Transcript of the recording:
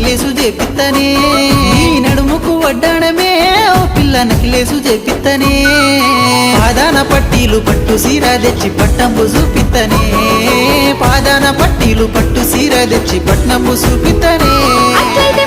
necklace చేపిత్తనే నీ నడుముకు వడ్డాణమే ఓ పిల్ల నకిలేసు చేపిత్తనే పాదాన పట్టీలు పట్టు సీర తెచ్చి పట్నంబు చూపిత్తనే పాదాన పట్టీలు పట్టు సీర తెచ్చి పట్నంబు చూపిత్తనే అట్లయితే